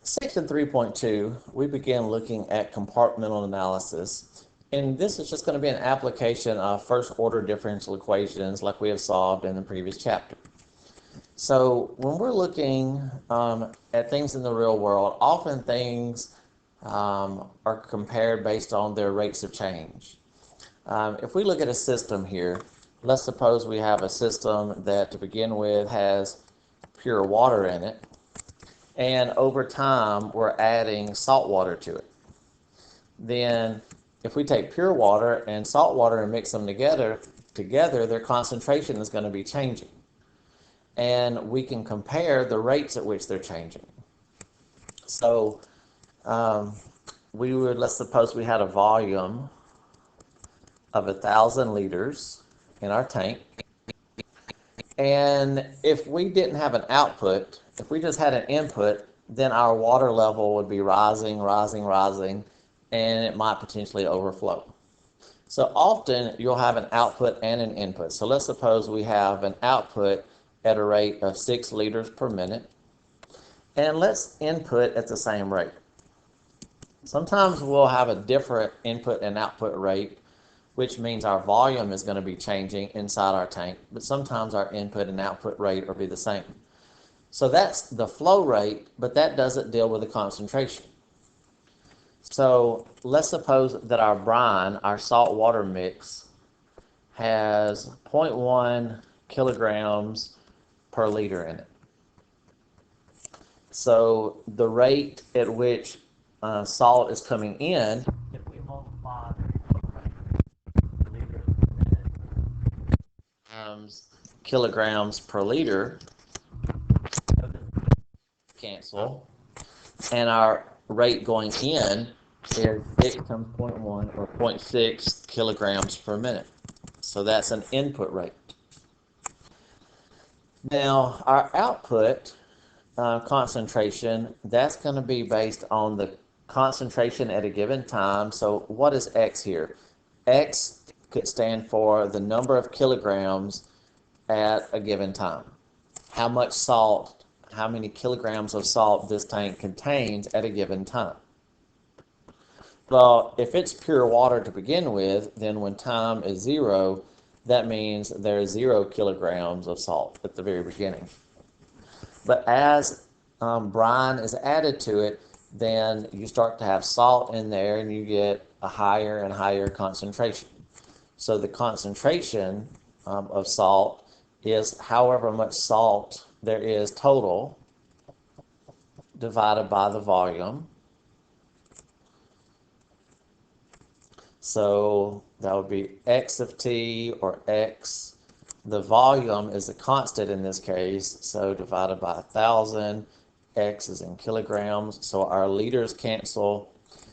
Section 3.2, we begin looking at compartmental analysis, and this is just going to be an application of first-order differential equations like we have solved in the previous chapter. So when we're looking at things in the real world, often things are compared based on their rates of change. If we look at a system here, let's suppose we have a system that to begin with has pure water in it, and over time we're adding salt water to it. Then if we take pure water and salt water and mix them together, their concentration is going to be changing. And we can compare the rates at which they're changing. So let's suppose we had a volume of 1,000 liters in our tank. And if we didn't have an output, if we just had an input, then our water level would be rising, and it might potentially overflow. So often you'll have an output and an input. So let's suppose we have an output at a rate of 6 liters per minute, and let's input at the same rate. Sometimes we'll have a different input and output rate, which means our volume is going to be changing inside our tank, but sometimes our input and output rate will be the same. So that's the flow rate, but that doesn't deal with the concentration. So let's suppose that our brine, our salt water mix, has 0.1 kilograms per liter in it. So the rate at which salt is coming in, if we multiply kilograms per liter, cancel, and our rate going in is it becomes 0.1 or 0.6 kilograms per minute. So that's an input rate. Now our output concentration, that's going to be based on the concentration at a given time. So what is X here? X could stand for the number of kilograms at a given time. How much salt, how many kilograms of salt this tank contains at a given time. Well, if it's pure water to begin with, then when time is 0, that means there's 0 kilograms of salt at the very beginning. But as brine is added to it, then you start to have salt in there and you get a higher and higher concentration. So the concentration of salt is however much salt there is total divided by the volume. So that would be X of T, or X. The volume is a constant in this case, so divided by 1,000. X is in kilograms, so our liters cancel.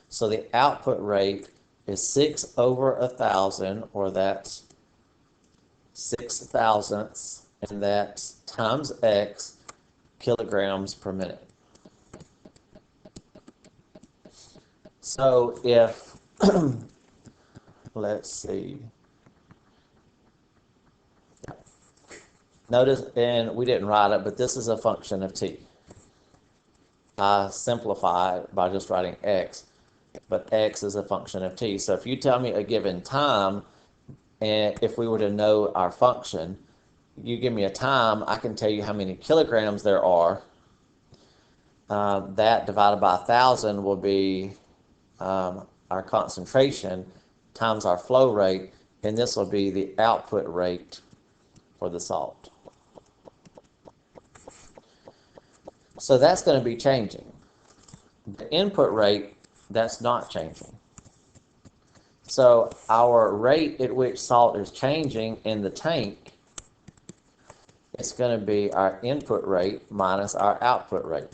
So the output rate is 6 over 1,000, or that's 6 thousandths, and that's times X kilograms per minute. So if let's see. Notice, and we didn't write it, but this is a function of t. I simplify it by just writing x, but x is a function of t. So if you tell me a given time, and if we were to know our function, you give me a time, I can tell you how many kilograms there are. That divided by 1,000 will be our concentration times our flow rate, and this will be the output rate for the salt. So that's going to be changing. The input rate, that's not changing. So our rate at which salt is changing in the tank, it's going to be our input rate minus our output rate.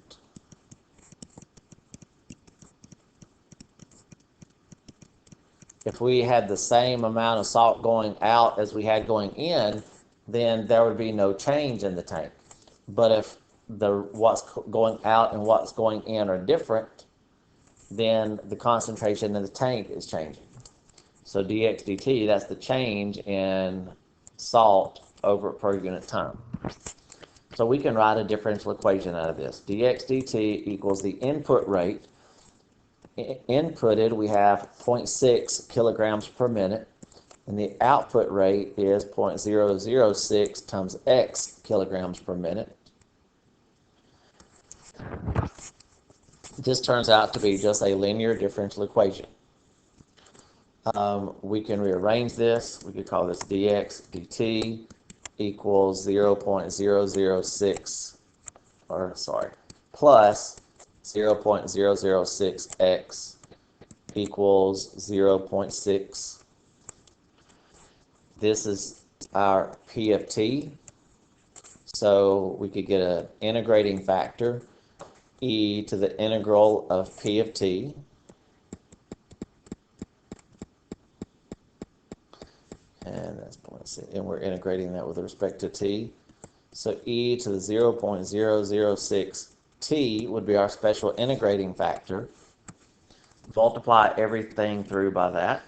If we had the same amount of salt going out as we had going in, then there would be no change in the tank. But if what's going out and what's going in are different, then the concentration in the tank is changing. So dx dt, that's the change in salt over per unit time. So we can write a differential equation out of this. dx dt equals the input rate. Inputted, we have 0.6 kilograms per minute, and the output rate is 0.006 times x kilograms per minute. This turns out to be just a linear differential equation. We can rearrange this. We could call this dx dt equals 0.006, plus 0.006x equals 0.6. This is our P of t. So we could get an integrating factor, e to the integral of P of t. And that's 0.6, and we're integrating that with respect to t. So e to the 0.006 t would be our special integrating factor. Multiply everything through by that.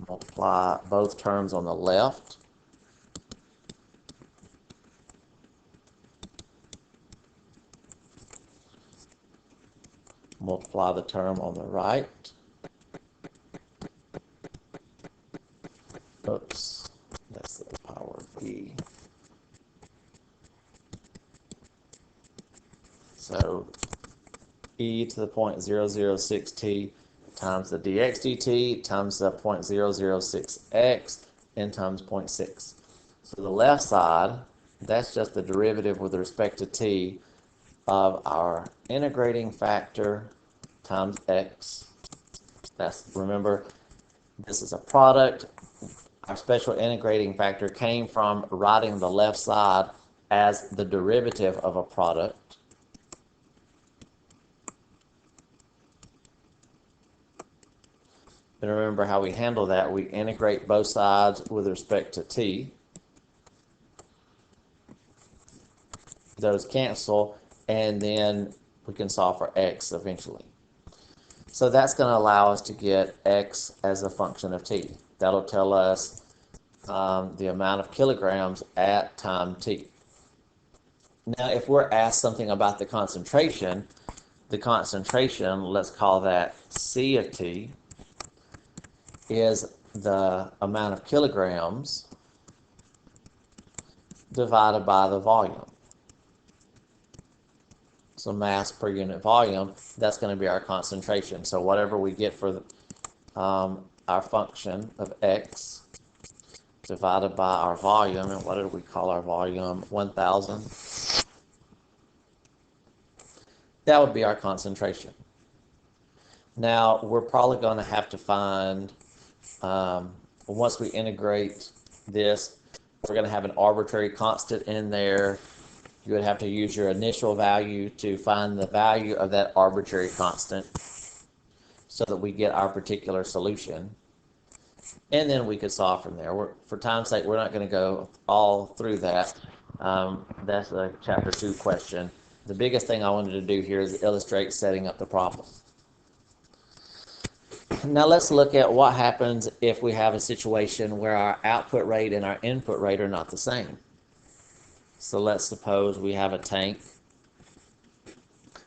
Multiply both terms on the left. Multiply the term on the right. Oops, that's the power of e. So e to the 0.006t times the dx dt times the 0.006x and times 0.6. So the left side, that's just the derivative with respect to t of our integrating factor times x. That's, remember, this is a product. Our special integrating factor came from writing the left side as the derivative of a product. And remember how we handle that. We integrate both sides with respect to t. Those cancel, and then we can solve for x eventually. So that's going to allow us to get x as a function of t. That'll tell us the amount of kilograms at time t. Now, if we're asked something about the concentration, let's call that C of t, is the amount of kilograms divided by the volume. So mass per unit volume, that's going to be our concentration. So whatever we get for our function of x divided by our volume, and what did we call our volume? 1,000. That would be our concentration. Now, we're probably going to have to find, once we integrate this, we're going to have an arbitrary constant in there. You would have to use your initial value to find the value of that arbitrary constant so that we get our particular solution. And then we could solve from there. For time's sake, we're not going to go all through that. That's a Chapter 2 question. The biggest thing I wanted to do here is illustrate setting up the problem. Now let's look at what happens if we have a situation where our output rate and our input rate are not the same. So let's suppose we have a tank.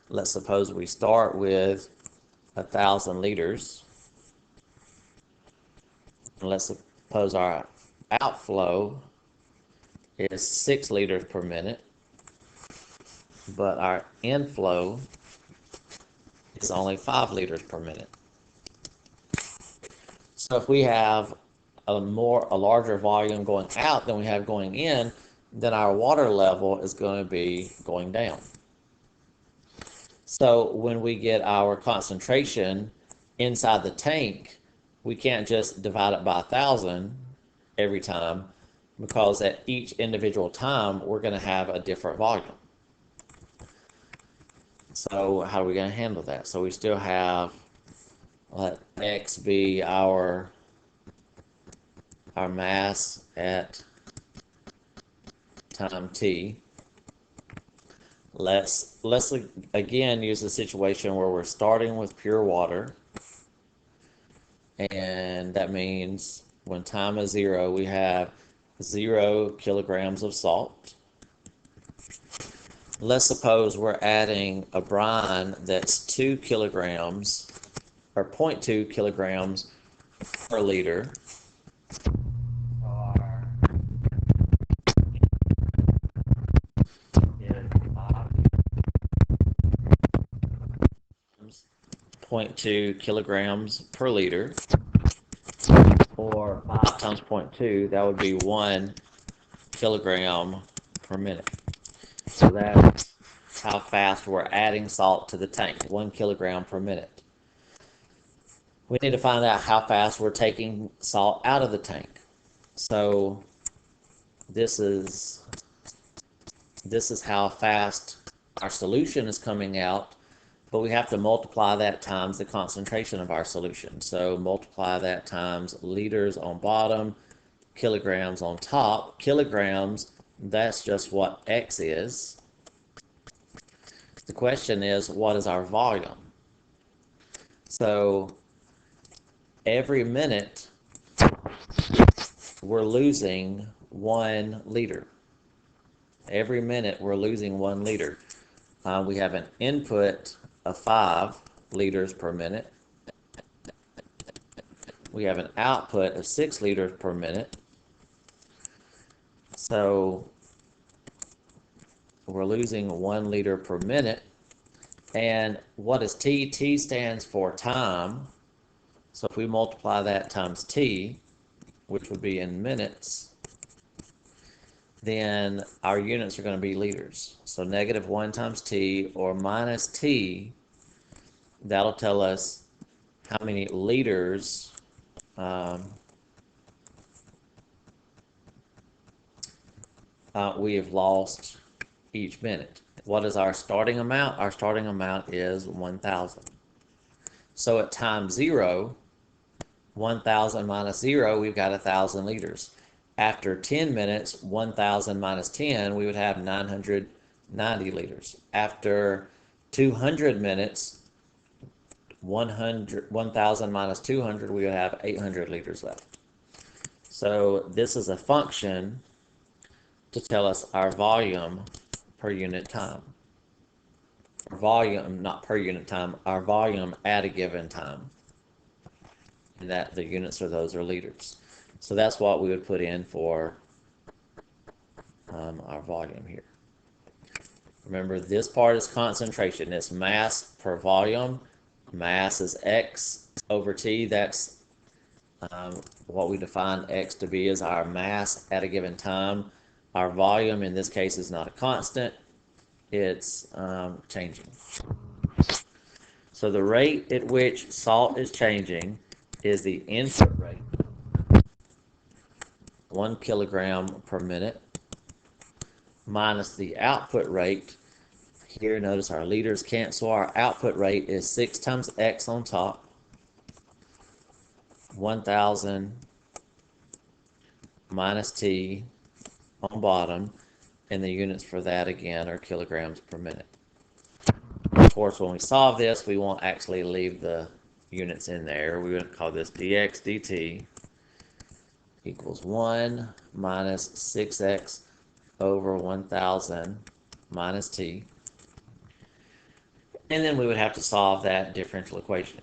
Let's suppose we start with 1,000 liters. And let's suppose our outflow is 6 liters per minute, but our inflow is only 5 liters per minute. So if we have a larger volume going out than we have going in, then our water level is going to be going down. So when we get our concentration inside the tank, we can't just divide it by 1,000 every time, because at each individual time we're going to have a different volume. So how are we going to handle that? So we still have, let x be our mass at time t. Let's again use the situation where we're starting with pure water, and that means when time is 0, we have 0 kilograms of salt. Let's suppose we're adding a brine that's 2 kilograms or 0.2 kilograms per liter. Is 0.2 kilograms per liter, or 5 times 0.2, that would be 1 kilogram per minute. So that's how fast we're adding salt to the tank, 1 kilogram per minute. We need to find out how fast we're taking salt out of the tank. So this is how fast our solution is coming out, but we have to multiply that times the concentration of our solution. So multiply that times liters on bottom, kilograms on top. Kilograms, that's just what X is. The question is, what is our volume? So every minute, we're losing 1 liter. Every minute, we're losing 1 liter. We have an input of 5 liters per minute. We have an output of 6 liters per minute. So we're losing 1 liter per minute. And what is T? T stands for time. So if we multiply that times T, which would be in minutes, then our units are going to be liters. So -1 times T or minus T, that'll tell us how many liters we have lost each minute. What is our starting amount? Our starting amount is 1,000. So at time 0, 1,000 minus 0, we've got 1,000 liters. After 10 minutes, 1,000 minus 10, we would have 990 liters. After 200 minutes, 1,000 minus 200, we would have 800 liters left. So this is a function to tell us our volume per unit time. Volume, not per unit time, our volume at a given time. And that the units of those are liters. So that's what we would put in for our volume here. Remember, this part is concentration. It's mass per volume. Mass is X over T. That's what we define X to be, is our mass at a given time. Our volume in this case is not a constant. It's changing. So the rate at which salt is changing is the input rate, 1 kilogram per minute, minus the output rate. Here, notice our liters cancel. Our output rate is 6 times X on top, 1,000 minus T on bottom, and the units for that again are kilograms per minute. Of course, when we solve this, we won't actually leave the units in there. We would call this dx dt equals 1 minus 6x over 1,000 minus t. And then we would have to solve that differential equation.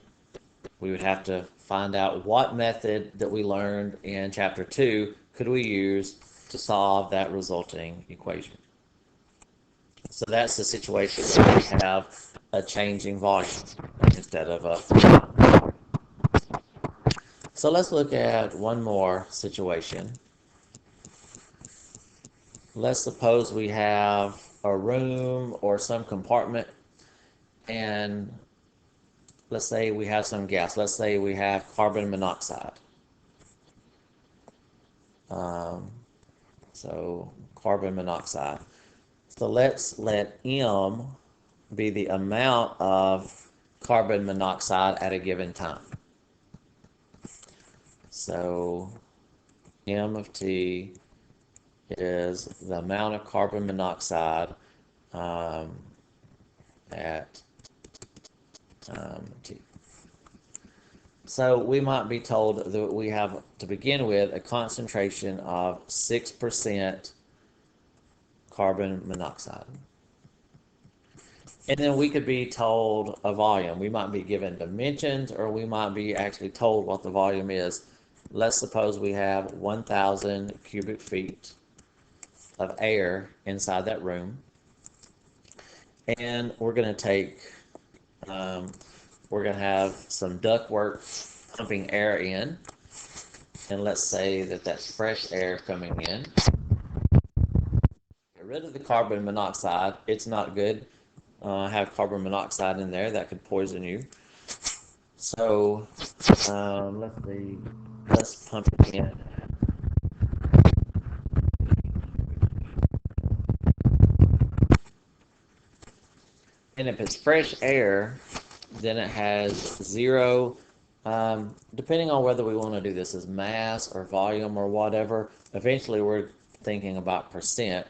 We would have to find out what method that we learned in chapter 2 could we use to solve that resulting equation. So that's the situation where we have a changing volume instead of a. So let's look at one more situation. Let's suppose we have a room or some compartment, and let's say we have some gas. Let's say we have carbon monoxide. So carbon monoxide. So let's let M be the amount of carbon monoxide at a given time. So M of T is the amount of carbon monoxide at T. So we might be told that we have, to begin with, a concentration of 6% carbon monoxide. And then we could be told a volume. We might be given dimensions, or we might be actually told what the volume is. Let's suppose we have 1,000 cubic feet of air inside that room. And we're going to take, we're going to have some ductwork pumping air in. And let's say that that's fresh air coming in. Get rid of the carbon monoxide. It's not good. Have carbon monoxide in there that could poison you. So let's see. Let's pump it in. And if it's fresh air, then it has zero. Depending on whether we want to do this as mass or volume or whatever, eventually we're thinking about percent.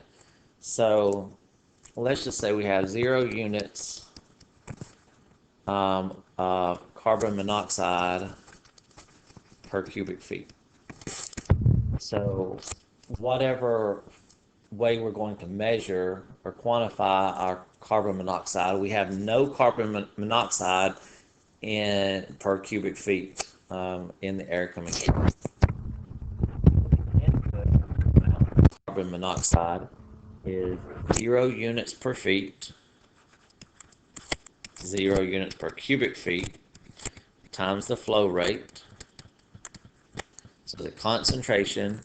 So let's just say we have 0 units of carbon monoxide per cubic feet. So whatever way we're going to measure or quantify our carbon monoxide, we have no carbon monoxide in per cubic feet in the air coming in. Carbon monoxide is 0 units per feet, 0 units per cubic feet, times the flow rate. So the concentration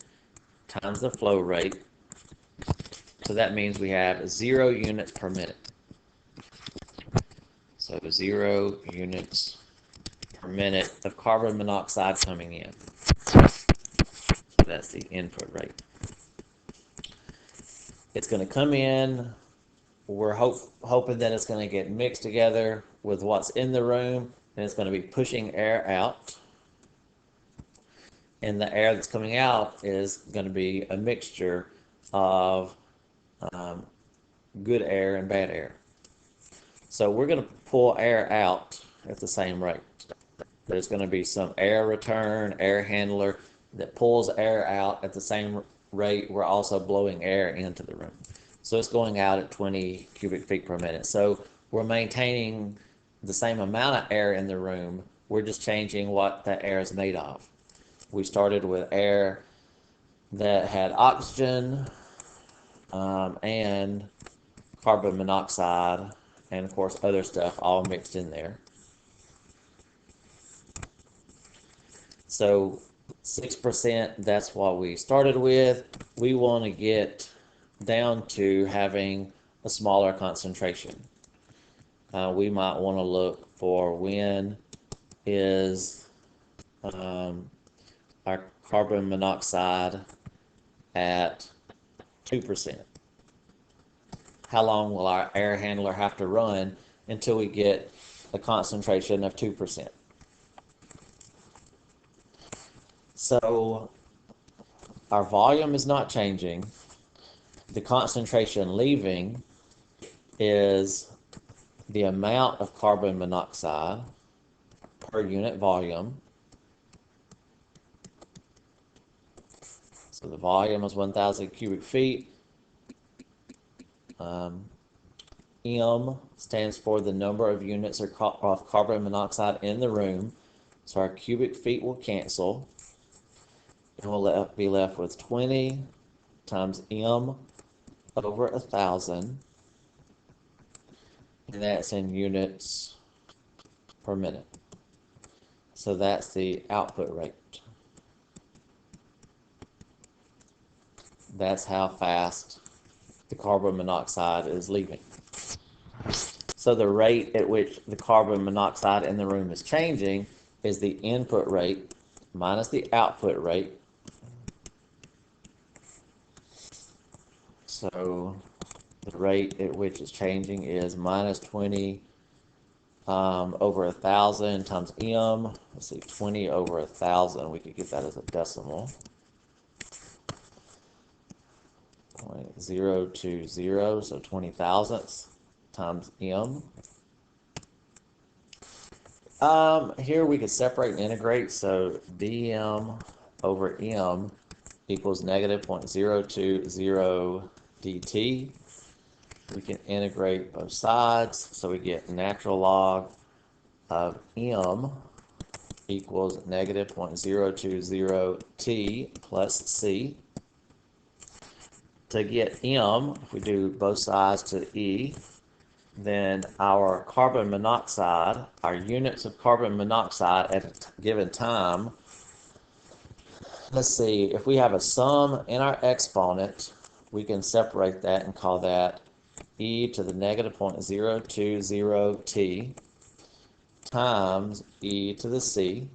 times the flow rate. So that means we have 0 units per minute. So 0 units per minute of carbon monoxide coming in. So that's the input rate. It's going to come in. We're hoping that it's going to get mixed together with what's in the room, and it's going to be pushing air out. And the air that's coming out is going to be a mixture of good air and bad air. So we're going to pull air out at the same rate. There's going to be some air return, air handler that pulls air out at the same rate. We're also blowing air into the room. So it's going out at 20 cubic feet per minute. So we're maintaining the same amount of air in the room. We're just changing what that air is made of. We started with air that had oxygen and carbon monoxide and, of course, other stuff all mixed in there. So 6%, that's what we started with. We want to get down to having a smaller concentration. We might want to look for when is our carbon monoxide at 2%. How long will our air handler have to run until we get a concentration of 2%? So our volume is not changing. The concentration leaving is the amount of carbon monoxide per unit volume. So the volume is 1,000 cubic feet. M stands for the number of units of carbon monoxide in the room. So our cubic feet will cancel. And we'll be left with 20 times M over 1,000. And that's in units per minute. So that's the output rate. That's how fast the carbon monoxide is leaving. So the rate at which the carbon monoxide in the room is changing is the input rate minus the output rate. So the rate at which it's changing is minus 20 over 1,000 times M. Let's see, 20 over 1,000. We could get that as a decimal. 0.020, so 20 thousandths times M. Here we could separate and integrate. So dm over m equals negative 0.020 dt. We can integrate both sides, so we get natural log of m equals negative 0.020 t plus c. To get m, if we do both sides to e, then our carbon monoxide, our units of carbon monoxide at a given time, let's see, if we have a sum in our exponent, we can separate that and call that e to the negative 0.020 t times e to the c,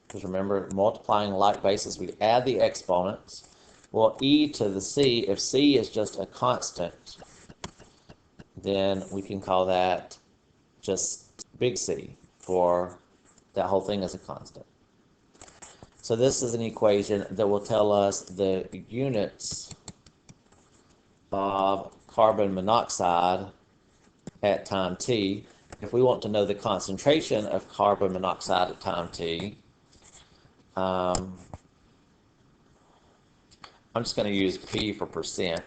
because remember, multiplying like bases, we add the exponents. Well, e to the c, if c is just a constant, then we can call that just big C, for that whole thing is a constant. So this is an equation that will tell us the units of carbon monoxide at time t. If we want to know the concentration of carbon monoxide at time t, I'm just going to use P for percent.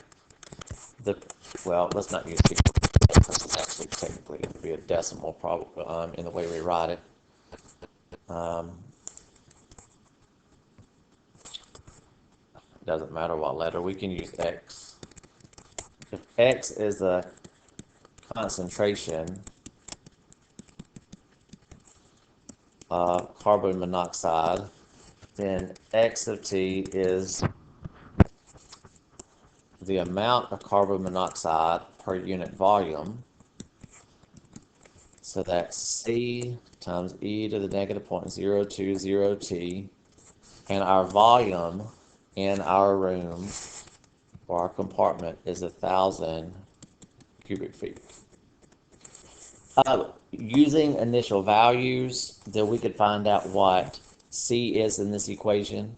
Well, let's not use P for percent because it's actually technically going to be a decimal problem in the way we write it. Doesn't matter what letter, we can use X. If X is the concentration of carbon monoxide, then X of T is the amount of carbon monoxide per unit volume. So that's C times e to the negative 0.020 t, and our volume in our room or our compartment is 1,000 cubic feet. Using initial values, then we could find out what C is in this equation.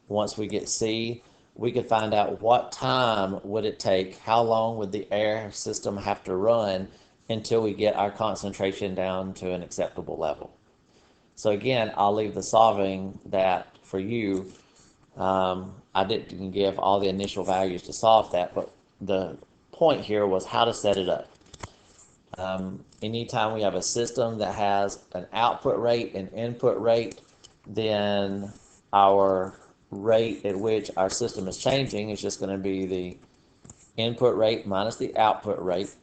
Once we get C, we could find out what time would it take, how long would the air system have to run until we get our concentration down to an acceptable level. So again, I'll leave the solving that for you. I didn't give all the initial values to solve that, but the point here was how to set it up. Anytime we have a system that has an output rate and input rate, then our rate at which our system is changing is just going to be the input rate minus the output rate.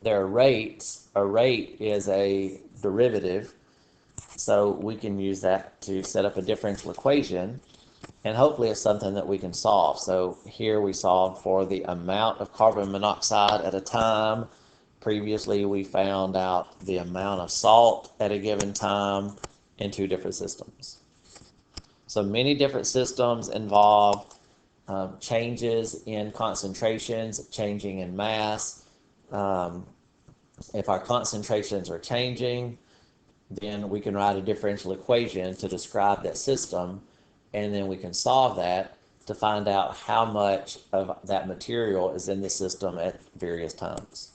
There are rates. A rate is a derivative, so we can use that to set up a differential equation, and hopefully it's something that we can solve. So here we solve for the amount of carbon monoxide at a time. Previously, we found out the amount of salt at a given time in two different systems. So many different systems involve changes in concentrations, changing in mass. If our concentrations are changing, then we can write a differential equation to describe that system, and then we can solve that to find out how much of that material is in the system at various times.